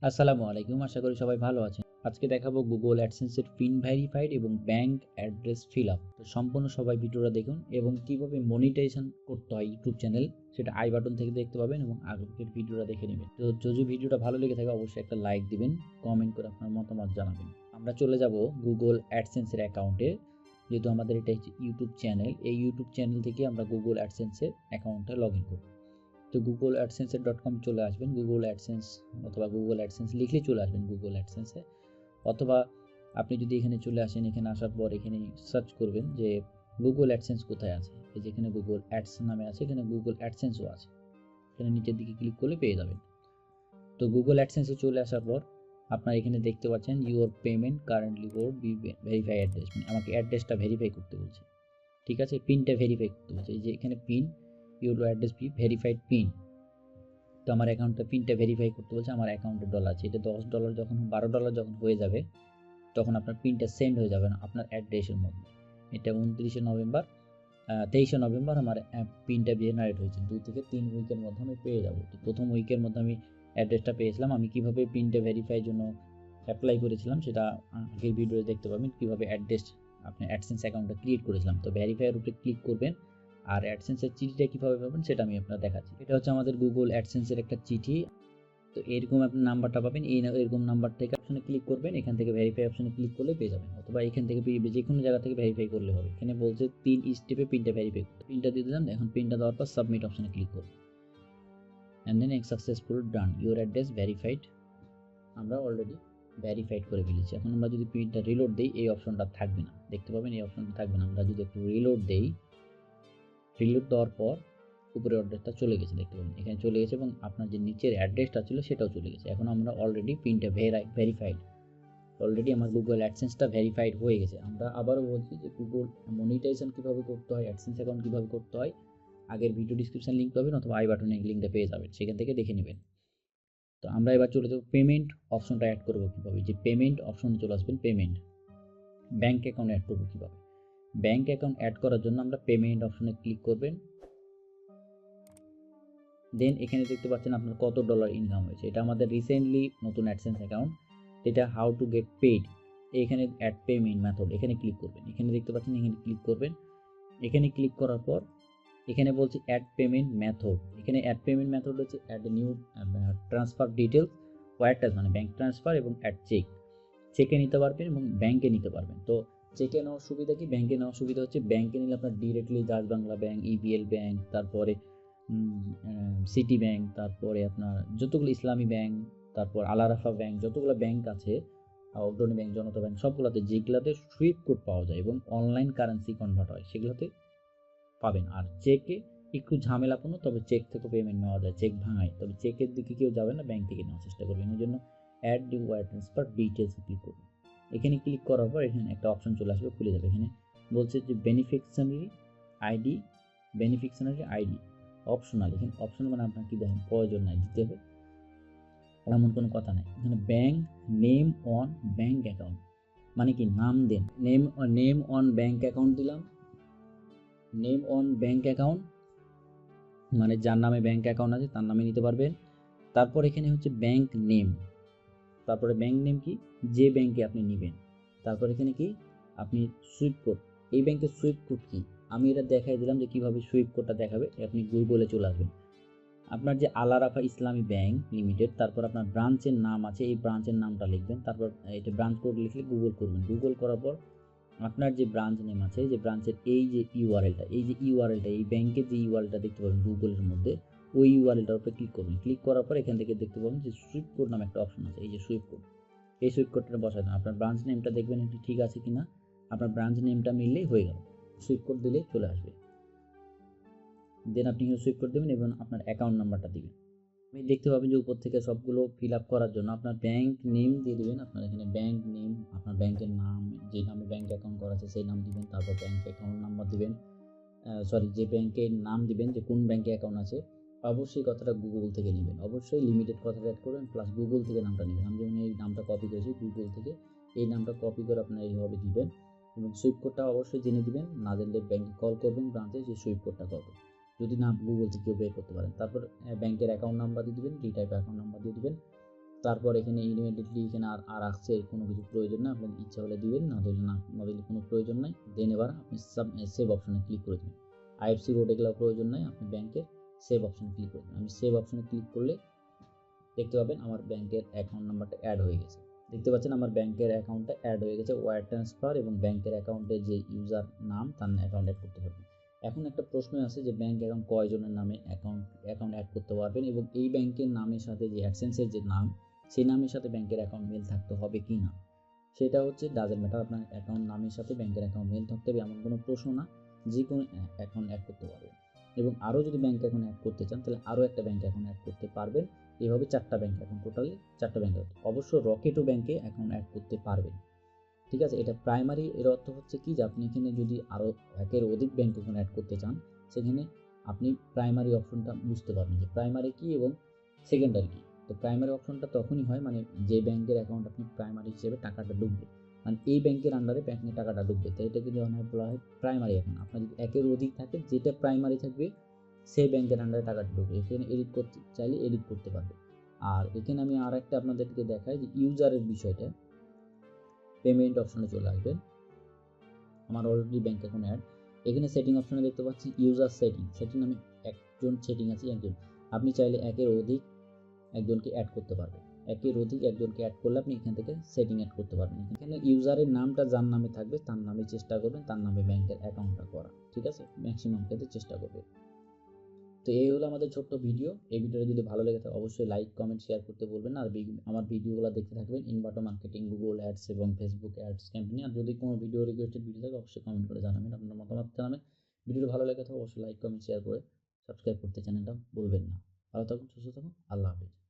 আসসালামু আলাইকুম। আশা করি সবাই ভালো আছেন। আজকে দেখাবো Google AdSense এর পিন ভেরিফাইড এবং ব্যাংক অ্যাড্রেস ফিল আপ। তো সম্পূর্ণ সবাই ভিডিওটা দেখুন এবং কিভাবে মনিটাইজেশন করতে হয় ইউটিউব চ্যানেল সেটা আই বাটন থেকে দেখতে পাবেন এবং আগের ভিডিওটা দেখে নেবেন। তো যদি ভিডিওটা ভালো লেগে থাকে অবশ্যই একটা লাইক দিবেন, কমেন্ট করে আপনার মতামত জানাবেন। আমরা চলে যাব Google AdSense এর অ্যাকাউন্টে। যেহেতু আমাদের এটা হচ্ছে ইউটিউব চ্যানেল, এই ইউটিউব চ্যানেল থেকে আমরা Google AdSense এর অ্যাকাউন্টে লগইন করব। তো Google AdSense.com চলে আসবেন। Google AdSense অথবা Google AdSense লিখলে চলে আসবেন Google AdSense এ। অথবা আপনি যদি এখানে চলে আসেন, এখানে আসার পর এখানে সার্চ করবেন যে Google AdSense কোথায় আছে। এই যে এখানে Google Ads নামে আছে, এখানে Google AdSense ও আছে। এখানে নিচের দিকে ক্লিক করলে পেয়ে যাবেন। তো Google AdSense এ চলে আসার পর আপনারা এখানে দেখতে পাচ্ছেন your payment currently would be verify address, মানে আমাকে অ্যাড্রেসটা ভেরিফাই করতে বলছে। ঠিক আছে, পিনটা ভেরিফাই করতে বলছে। এই যে এখানে pin your address be verified pin. তো আমার অ্যাকাউন্টটা পিনটা ভেরিফাই করতে বলছে। আমার অ্যাকাউন্টে ডলার আছে, এটা $10 যখন $12 যখন হয়ে যাবে তখন আপনার পিনটা সেন্ড হয়ে যাবে না আপনার অ্যাড্রেসের মধ্যে। এটা 23শে নভেম্বর আমার পিনটা জেনারেট হয়েছে। 2 থেকে 3 উইকের মধ্যে আমি পেয়ে যাব। তো প্রথম উইকের মধ্যে আমি অ্যাড্রেসটা পেয়েছিলাম। আমি কিভাবে পিনটা ভেরিফাইয়ের জন্য অ্যাপ্লাই করেছিলাম সেটা আগের ভিডিওতে দেখতে পাবেন, কিভাবে অ্যাড্রেস আপনি অ্যাডসেন্স অ্যাকাউন্টটা ক্রিয়েট করেছিলাম। তো ভেরিফাইয়ের উপরে ক্লিক করবেন আর অ্যাডসেন্সের চিঠিটা কীভাবে পাবেন সেটা আমি আপনার দেখাচ্ছি। এটা হচ্ছে আমাদের গুগল অ্যাডসেন্সের একটা চিঠি। তো এরকম আপনি নাম্বারটা পাবেন, এরকম নাম্বার থেকে অপশনে ক্লিক করবেন, এখান থেকে ভেরিফাই অপশনে ক্লিক করলে পেয়ে যাবেন, অথবা এখান থেকে যে কোনো জায়গা থেকে ভেরিফাই করলে হবে। এখানে বলছে 3 স্টেপে পিনটা ভেরিফাই করতে। পিনটা দিয়ে দিলাম, এখন পিনটা দেওয়ার পর সাবমিট অপশনে ক্লিক করব and then successful done your address verified. আমরা অলরেডি ভেরিফাইড করে ফেলেছি। এখন আমরা যদি পিনটা রিলোড দিই এই অপশনটা থাকবে না, দেখতে পাবেন এই অপশনটা থাকবে না। আমরা যদি একটু রিলোড দেই, রিলোড দেওয়ার পর উপরের অ্যাড্রেসটা চলে গেছে, দেখতে পাবেন এখানে চলে গেছে এবং আপনার যে নিচের অ্যাড্রেসটা ছিল সেটাও চলে গেছে। এখন আমরা অলরেডি পিনটা ভেরিফাইড, অলরেডি আমার গুগল অ্যাডসেন্সটা ভেরিফাইড হয়ে গেছে। আমরা আবারও বলছি যে গুগল মনিটাইজেশন কীভাবে করতে হয়, অ্যাডসেন্স অ্যাকাউন্ট কীভাবে করতে হয়, আগের ভিডিও ডিসক্রিপশন লিঙ্ক পাবেন অথবা আই বাটনে লিঙ্কটা পেয়ে যাবেন, সেখান থেকে দেখে নেবেন। তো আমরা এবার চলে যাব পেমেন্ট অপশনটা অ্যাড করবো কীভাবে। যে পেমেন্ট অপশনে চলে আসবেন, পেমেন্ট ব্যাঙ্ক অ্যাকাউন্ট অ্যাড করবো কীভাবে। ব্যাঙ্ক অ্যাকাউন্ট অ্যাড করার জন্য আমরা পেমেন্ট অপশনে ক্লিক করবেন। দেন এখানে দেখতে পাচ্ছেন আপনার কত ডলার ইনকাম হয়েছে। এটা আমাদের রিসেন্টলি নতুন অ্যাডসেন্স অ্যাকাউন্ট। এটা হাউ টু গেট পেইড, এখানে অ্যাড পেমেন্ট মেথড এখানে ক্লিক করবেন। এখানে দেখতে পাচ্ছেন, এখানে ক্লিক করবেন। এখানে ক্লিক করার পর এখানে বলছে অ্যাড পেমেন্ট মেথড। এখানে অ্যাড পেমেন্ট মেথড হচ্ছে add new transfer details, wire transfer মানে ব্যাঙ্ক ট্রান্সফার, এবং অ্যাড চেক, চেকে নিতে পারবেন এবং ব্যাঙ্কে নিতে পারবেন। তো চেকে নেওয়ার সুবিধা কি, ব্যাঙ্কে নেওয়ার সুবিধা হচ্ছে ব্যাঙ্কে নিলে আপনার directly Dutch Bangla bank, EBL bank, তারপরে সিটি ব্যাঙ্ক, তারপরে আপনার যতগুলো ইসলামী ব্যাঙ্ক, তারপর আলারাফা ব্যাঙ্ক, যতগুলো ব্যাঙ্ক আছে, অগ্রণী ব্যাঙ্ক, জনতা ব্যাঙ্ক, সবগুলোতে যেগুলোতে সুইফট কোড পাওয়া যায় এবং অনলাইন কারেন্সি কনভার্ট হয় সেগুলোতে পাবেন। আর চেকে একটু ঝামেলাপূর্ণ, তবে চেক থেকে পেমেন্ট নেওয়া যায়, চেক ভাঙায়, তবে চেকের দিকে কেউ যাবে না, ব্যাঙ্ক থেকে নেওয়ার চেষ্টা করবেন। এই জন্য অ্যাড নিউ ওয়্যার ট্রান্সফার ডিটেলসে ক্লিক করবেন। এখানে ক্লিক করার পর এখানে একটা অপশন চলে আসবে, খুলে যাবে। এখানে বলছে যে বেনিফিশিয়ারি আইডি অপশনাল। এখানে অপশনাল মানে আপনার কি দেখুন প্রয়োজন নাই, দিতে হবে এমন কোনো কথা নাই। এখানে bank name on bank account মানে কি, নাম দেন, নেম অন ব্যাঙ্ক অ্যাকাউন্ট দিলাম। নেম অন ব্যাঙ্ক অ্যাকাউন্ট মানে যার নামে ব্যাঙ্ক অ্যাকাউন্ট আছে তার নামে নিতে পারবেন। তারপর এখানে হচ্ছে ব্যাঙ্ক নেম, তারপরে ব্যাঙ্ক নেম কি, যে ব্যাঙ্কে আপনি নেবেন। তারপর এখানে কি আপনি সুইফট কোড, এই ব্যাঙ্কের সুইফট কোড কি, আমি এটা দেখাই দিলাম যে কীভাবে সুইফট কোডটা দেখাবে। আপনি গুগলে চলে আসবেন, আপনার যে আলারাফা ইসলামী ব্যাংক লিমিটেড, তারপর আপনার ব্রাঞ্চের নাম আছে, এই ব্রাঞ্চের নামটা লিখবেন। তারপর এটা ব্রাঞ্চ কোড লিখলে গুগল করবেন। গুগল করার পর আপনার যে ব্রাঞ্চ নেম আছে, যে ব্রাঞ্চের এই যে ইউআরএলটা, এই ব্যাংকের যে ইউআরএলটা দেখতে পাবেন গুগলের মধ্যে, ওই ইউআরএলটার উপরে ক্লিক করবেন। ক্লিক করার পর এখান থেকে দেখতে পাবেন যে সুইফট কোড নামে একটা অপশন আছে, এই যে সুইফট কোড, এই সুইফট কোডটা বসাই দেন। আপনার ব্রাঞ্চ নেমটা দেখবেন এটি ঠিক আছে কিনা, আপনার ব্রাঞ্চ নেমটা মিললেই হয়ে গেল, সুইফট কোড দিলেই চলে আসবে। দেন আপনি এখানে সুইপ করে দেবেন এবং আপনার অ্যাকাউন্ট নাম্বারটা দিবেন। আপনি দেখতে পাবেন যে উপর থেকে সবগুলো ফিল আপ করার জন্য আপনার ব্যাঙ্ক নেম দিয়ে দেবেন। আপনার এখানে ব্যাঙ্ক নেম, আপনার ব্যাঙ্কের নাম, যে নামে ব্যাঙ্ক অ্যাকাউন্ট করা আছে সেই নাম দিবেন। তারপর ব্যাঙ্ক অ্যাকাউন্ট নাম্বার দিবেন, যে ব্যাঙ্কের নাম দিবেন, যে কোন ব্যাঙ্কে অ্যাকাউন্ট আছে। অবশ্যই কথাটা গুগল থেকে নেবেন, অবশ্যই লিমিটেড কথাটা অ্যাড করবেন, প্লাস গুগল থেকে নামটা নেবেন। আমি যেমন এই নামটা কপি করেছি গুগল থেকে, এই নামটা কপি করে আপনারা এইভাবে দিবেন এবং সুইপ কোডটা অবশ্যই জেনে দিবেন। না জানলে ব্যাঙ্কে কল করবেন ব্রাঞ্চে, যে সুইপ কোডটা কত, যদি না গুগল থেকে কেউ বের করতে পারেন। তারপর ব্যাংকের অ্যাকাউন্ট নাম্বার দিয়ে দেবেন, ডি টাইপ অ্যাকাউন্ট নাম্বার দিয়ে দেবেন। তারপর এখানে ইমিডিয়েটলি এখানে আর আসছে কোনো কিছু প্রয়োজন না, আপনার ইচ্ছা হলে দিবেন, না দিলে না দিলে কোনো প্রয়োজন নাই। দেন এবার আপনি সেভ অপশনে ক্লিক করে দেবেন। আইএফসি কোড এগুলো প্রয়োজন নাই, আপনি ব্যাংকের সেভ অপশনে ক্লিক করে দেবেন। আমি সেভ অপশনে ক্লিক করলে দেখতে পাবেন আমার ব্যাংকের অ্যাকাউন্ট নাম্বারটা অ্যাড হয়ে গেছে। দেখতে পাচ্ছেন আমার ব্যাংকের অ্যাকাউন্টটা অ্যাড হয়ে গেছে। ওয়্যার ট্রান্সফার এবং ব্যাংকের অ্যাকাউন্টে যে ইউজার নাম তার অ্যাকাউন্ট অ্যাড করতে পারবেন। এখন একটা প্রশ্ন আছে যে ব্যাংক অ্যাকাউন্ট কয়জনের নামে অ্যাকাউন্ট অ্যাড করতে পারবেন, এবং এই ব্যাংকের নামের সাথে যে অ্যাডসেন্সের যে নাম, সেই নামের সাথে ব্যাংকের অ্যাকাউন্ট মেল থাকতে হবে কি না, সেটা হচ্ছে ডাজেন্ট ম্যাটার। আপনার অ্যাকাউন্ট নামের সাথে ব্যাংকের অ্যাকাউন্ট মেল থাকতে হবে এমন কোনো প্রশ্ন না, যে কোনো অ্যাকাউন্ট অ্যাড করতে পারবেন। এবং আরও যদি ব্যাংক অ্যাকাউন্ট অ্যাড করতে চান তাহলে আরও একটা ব্যাংক অ্যাকাউন্ট অ্যাড করতে পারবেন। এভাবে 4টা ব্যাংক অ্যাকাউন্ট, টোটালি 4টা ব্যাংক অ্যাকাউন্ট। অবশ্য রকেটও ব্যাংকে অ্যাকাউন্ট অ্যাড করতে পারবেন, ঠিক আছে। এটা প্রাইমারি, এর অর্থ হচ্ছে কি যে আপনি এখানে যদি আরও একের অধিক ব্যাংক অ্যাকাউন্ট অ্যাড করতে চান, সেখানে আপনি প্রাইমারি অপশনটা বুঝতে পারবেন যে প্রাইমারি কি এবং সেকেন্ডারি কি। তো প্রাইমারি অপশনটা তখনই হয় মানে যে ব্যাংকের অ্যাকাউন্ট আপনি প্রাইমারি হিসেবে টাকাটা ঢুকবে, মানে এই ব্যাংকের আন্ডারে ব্যাংকে টাকাটা ঢুকবে, তো এটাকে বলা হয় প্রাইমারি অ্যাকাউন্ট। আপনার যদি একের অধিক থাকে, যেটা প্রাইমারি থাকবে সেই ব্যাংকের আন্ডারে টাকাটা ঢুকবে। এখানে এডিট করতে চাইলে এডিট করতে পারবে। আর এখানে আমি আর একটা আপনাদেরকে দেখাই যে ইউজারের বিষয়টা। পেমেন্ট অপশনে চলে আসবেন, আমার অলরেডি ব্যাংক অ্যাকাউন্ট অ্যাড। এখানে সেটিং অপশনে দেখতে পাচ্ছি ইউজার সেটিং আমি একজন সেটিং আছে একজন, আপনি চাইলে একের অধিক একজনকে অ্যাড করতে পারবেন। একের অধিক একজনকে অ্যাড করলে আপনি এখান থেকে সেটিং অ্যাড করতে পারবেন। এখানে ইউজারের নামটা যার নামে থাকবে তার নামে চেষ্টা করবেন, তার নামে ব্যাংকের অ্যাকাউন্টটা করা, ঠিক আছে, ম্যাক্সিমাম ক্ষেত্রে চেষ্টা করবেন। তো এই হলো আমাদের ছোট্ট ভিডিও। এই ভিডিওটা যদি ভালো লেগে থাকে অবশ্যই লাইক কমেন্ট শেয়ার করতে বলবেন না। আর আমার ভিডিওগুলো দেখতে থাকবেন ইনভার্টার মার্কেটিং, গুগল অ্যাডস এবং ফেসবুক অ্যাডস ক্যাম্পেইন। আর যদি কোনো ভিডিও রিকোয়েস্টেড ভিডিও থাকে অবশ্যই কমেন্ট করে জানাবেন, আপনার মতামত জানাবেন। ভিডিওটা ভালো লেগে থাকে অবশ্যই লাইক কমেন্ট শেয়ার করে সাবস্ক্রাইব করতে চ্যানেলটা ভুলবেন না। ভালো থাকুন, সুস্থ থাকুন, আল্লাহ হাফেজ।